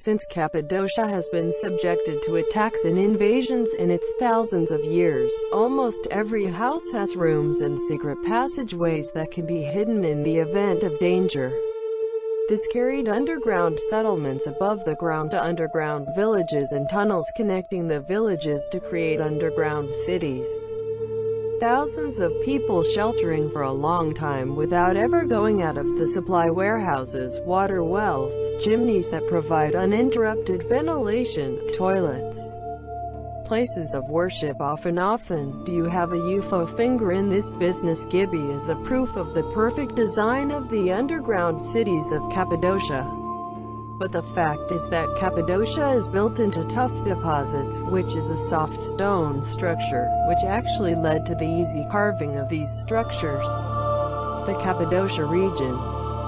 since Cappadocia has been subjected to attacks and invasions in its thousands of years. Almost every house has rooms and secret passageways that can be hidden in the event of danger. This carried underground settlements above the ground to underground villages and tunnels connecting the villages to create underground cities. Thousands of people sheltering for a long time without ever going out of the supply warehouses, water wells, chimneys that provide uninterrupted ventilation, toilets, places of worship. Often do you have a UFO finger in this business? Gibby is a proof of the perfect design of the underground cities of Cappadocia. But the fact is that Cappadocia is built into tuff deposits, which is a soft stone structure, which actually led to the easy carving of these structures. The Cappadocia region,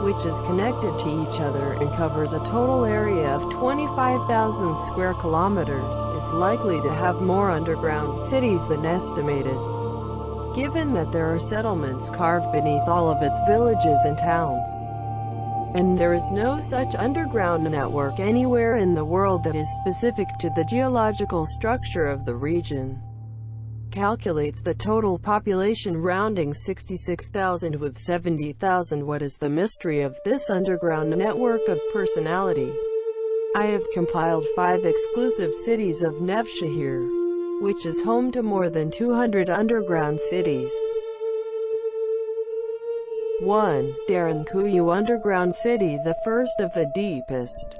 which is connected to each other and covers a total area of 25,000 square kilometers, is likely to have more underground cities than estimated, given that there are settlements carved beneath all of its villages and towns. And there is no such underground network anywhere in the world that is specific to the geological structure of the region. Calculates the total population rounding 66,000 with 70,000. What is the mystery of this underground network of personality? I have compiled 5 exclusive cities of Nevsehir, which is home to more than 200 underground cities. 1. Derinkuyu Underground City. The first of the deepest,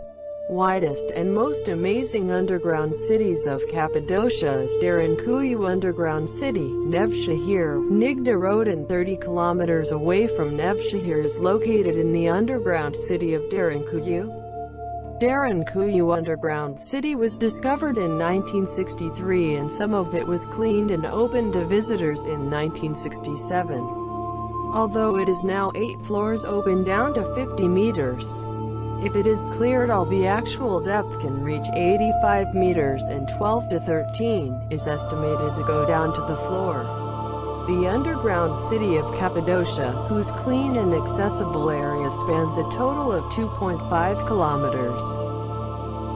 widest, and most amazing underground cities of Cappadocia is Derinkuyu Underground City, Nevsehir, Niğde Road, and 30 kilometers away from Nevsehir is located in the underground city of Derinkuyu. Derinkuyu Underground City was discovered in 1963 and some of it was cleaned and opened to visitors in 1967. Although it is now 8 floors open down to 50 meters. If it is cleared all, the actual depth can reach 85 meters and 12 to 13 is estimated to go down to the floor. The underground city of Cappadocia, whose clean and accessible area spans a total of 2.5 kilometers,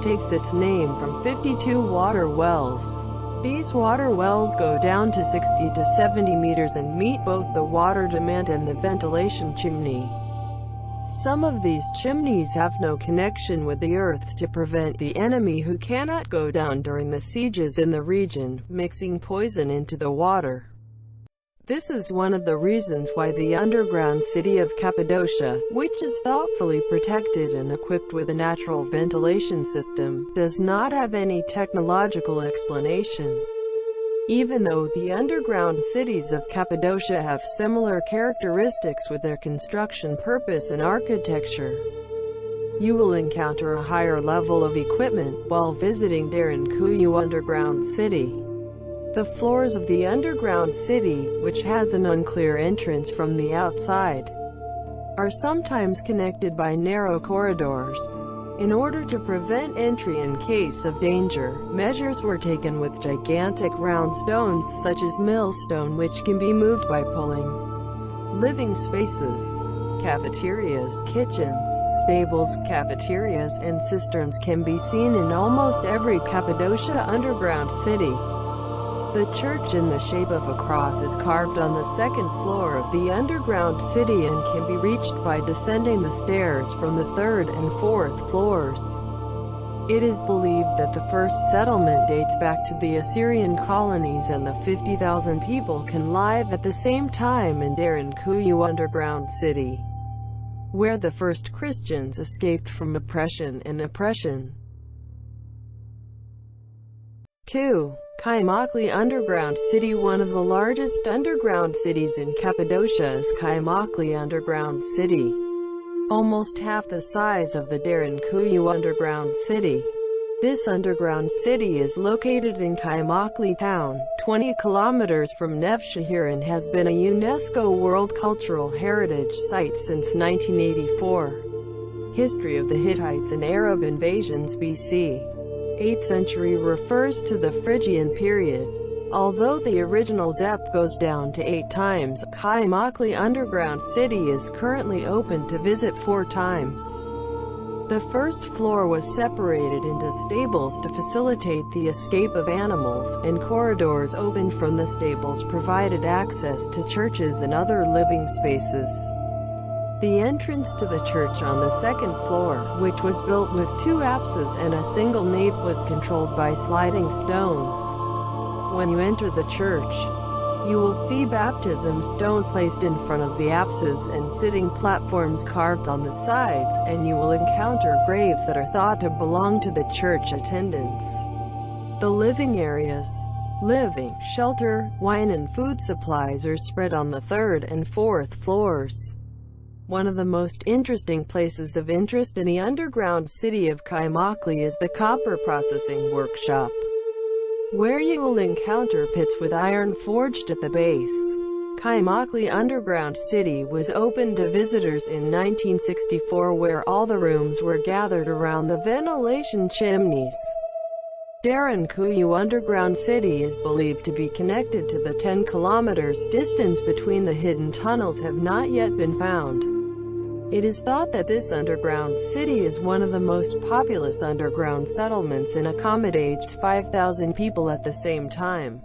takes its name from 52 water wells. These water wells go down to 60 to 70 meters and meet both the water demand and the ventilation chimney. Some of these chimneys have no connection with the earth to prevent the enemy who cannot go down during the sieges in the region, mixing poison into the water. This is one of the reasons why the underground city of Cappadocia, which is thoughtfully protected and equipped with a natural ventilation system, does not have any technological explanation. Even though the underground cities of Cappadocia have similar characteristics with their construction purpose and architecture, you will encounter a higher level of equipment while visiting Derinkuyu Underground City. The floors of the underground city, which has an unclear entrance from the outside, are sometimes connected by narrow corridors. In order to prevent entry in case of danger, measures were taken with gigantic round stones such as millstone, which can be moved by pulling. Living spaces, cafeterias, kitchens, stables, cafeterias, and cisterns can be seen in almost every Cappadocia underground city. The church in the shape of a cross is carved on the second floor of the underground city and can be reached by descending the stairs from the third and fourth floors. It is believed that the first settlement dates back to the Assyrian colonies and the 50,000 people can live at the same time in Derinkuyu Underground City, where the first Christians escaped from oppression and oppression. 2. Kaymakli Underground City. One of the largest underground cities in Cappadocia is Kaymakli Underground City, almost half the size of the Derinkuyu Underground City. This underground city is located in Kaymakli town, 20 kilometers from Nevsehir, and has been a UNESCO World Cultural Heritage Site since 1984. History of the Hittites and Arab invasions. BC 8th century refers to the Phrygian period. Although the original depth goes down to 8 times, Kaymakli Underground City is currently open to visit 4 times. The first floor was separated into stables to facilitate the escape of animals, and corridors opened from the stables provided access to churches and other living spaces. The entrance to the church on the second floor, which was built with two apses and a single nave, was controlled by sliding stones. When you enter the church, you will see baptism stone placed in front of the apses and sitting platforms carved on the sides, and you will encounter graves that are thought to belong to the church attendants. The living areas, living, shelter, wine and food supplies are spread on the third and fourth floors. One of the most interesting places of interest in the underground city of Kaymakli is the copper processing workshop, where you will encounter pits with iron forged at the base. Kaymakli Underground City was opened to visitors in 1964, where all the rooms were gathered around the ventilation chimneys. Derinkuyu Underground City is believed to be connected to the 10 kilometers distance between the hidden tunnels have not yet been found. It is thought that this underground city is one of the most populous underground settlements and accommodates 5,000 people at the same time.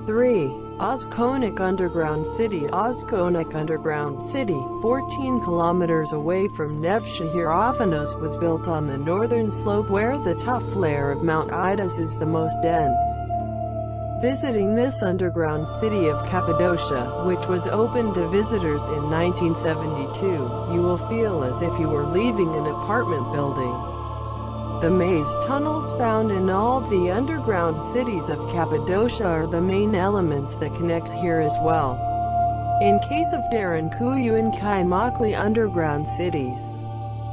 3. Ozkonak Underground City. Ozkonak Underground City, 14 kilometers away from Nevsehir, was built on the northern slope where the tuff layer of Mount Widest is the most dense. Visiting this underground city of Cappadocia, which was opened to visitors in 1972, you will feel as if you were leaving an apartment building. The maze tunnels found in all the underground cities of Cappadocia are the main elements that connect here as well. In case of Derinkuyu and Kaymakli underground cities,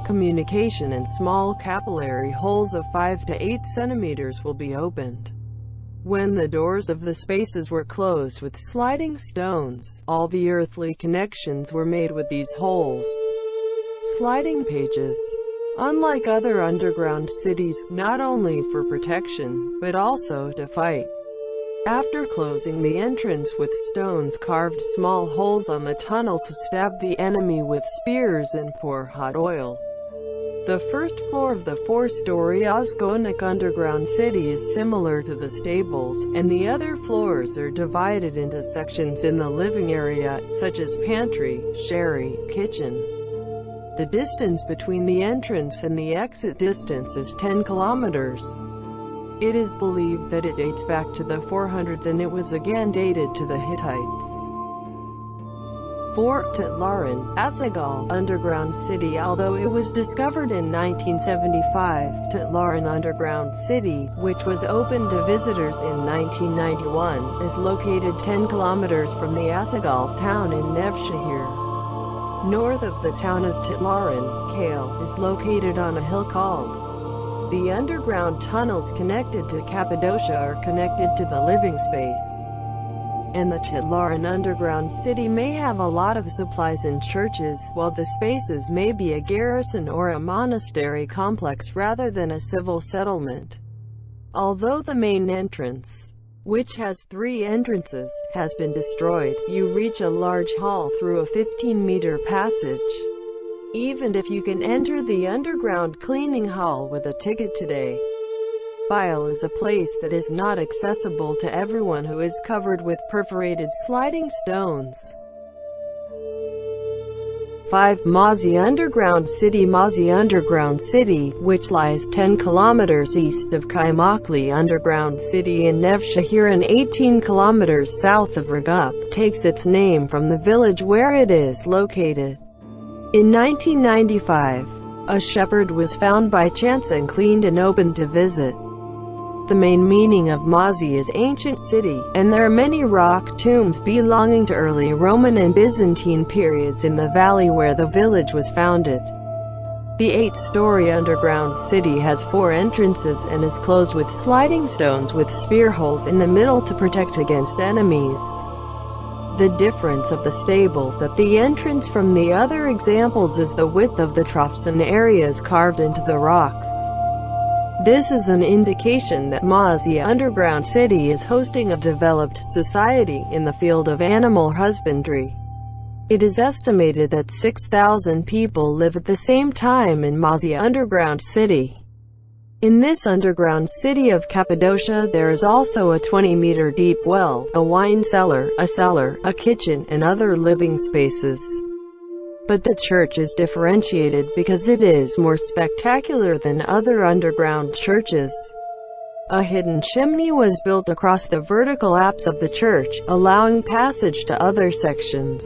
communication and small capillary holes of 5 to 8 centimeters will be opened. When the doors of the spaces were closed with sliding stones, all the earthly connections were made with these holes. Sliding pages. Unlike other underground cities, not only for protection, but also to fight. After closing the entrance with stones, carved small holes on the tunnel to stab the enemy with spears and pour hot oil. The first floor of the 4-story Ozkonak Underground City is similar to the stables, and the other floors are divided into sections in the living area, such as pantry, sherry, kitchen. The distance between the entrance and the exit distance is 10 kilometers. It is believed that it dates back to the 400s, and it was again dated to the Hittites. 4. Tatlarin, Acıgöl Underground City. Although it was discovered in 1975, Tatlarin Underground City, which was opened to visitors in 1991, is located 10 kilometers from the Acıgöl town in Nevsehir. North of the town of Tatlarin, Kale is located on a hill called. The underground tunnels connected to Cappadocia are connected to the living space. And the Tatlarin Underground City may have a lot of supplies and churches, while the spaces may be a garrison or a monastery complex rather than a civil settlement. Although the main entrance, which has 3 entrances, has been destroyed, you reach a large hall through a 15-meter passage. Even if you can enter the underground cleaning hall with a ticket today, Bile is a place that is not accessible to everyone who is covered with perforated sliding stones. 5. Mazı Underground City. Mazı Underground City, which lies 10 kilometers east of Kaymakli Underground City in Nevşehir and 18 kilometers south of Acıgöl, takes its name from the village where it is located. In 1995, a shepherd was found by chance and cleaned and opened to visit. The main meaning of Mazı is ancient city, and there are many rock tombs belonging to early Roman and Byzantine periods in the valley where the village was founded. The 8-story underground city has 4 entrances and is closed with sliding stones with spear holes in the middle to protect against enemies. The difference of the stables at the entrance from the other examples is the width of the troughs and areas carved into the rocks. This is an indication that Mazı Underground City is hosting a developed society in the field of animal husbandry. It is estimated that 6,000 people live at the same time in Mazı Underground City. In this underground city of Cappadocia there is also a 20-meter deep well, a wine cellar, a kitchen, and other living spaces. But the church is differentiated because it is more spectacular than other underground churches. A hidden chimney was built across the vertical apse of the church, allowing passage to other sections.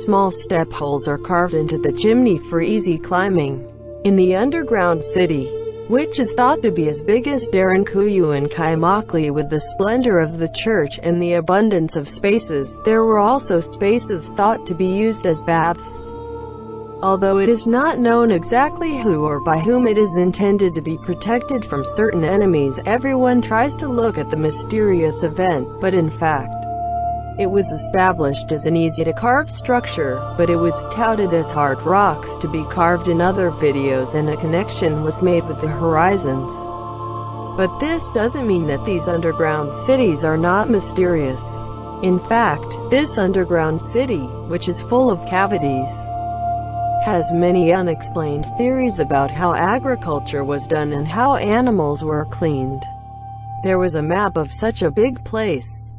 Small step holes are carved into the chimney for easy climbing. In the underground city, which is thought to be as big as Derinkuyu and Kaymakli, with the splendor of the church and the abundance of spaces, there were also spaces thought to be used as baths. Although it is not known exactly who or by whom it is intended to be protected from certain enemies, everyone tries to look at the mysterious event, but in fact, it was established as an easy-to-carve structure, but it was touted as hard rocks to be carved in other videos, and a connection was made with the horizons. But this doesn't mean that these underground cities are not mysterious. In fact, this underground city, which is full of cavities, has many unexplained theories about how agriculture was done and how animals were cleaned. There was a map of such a big place.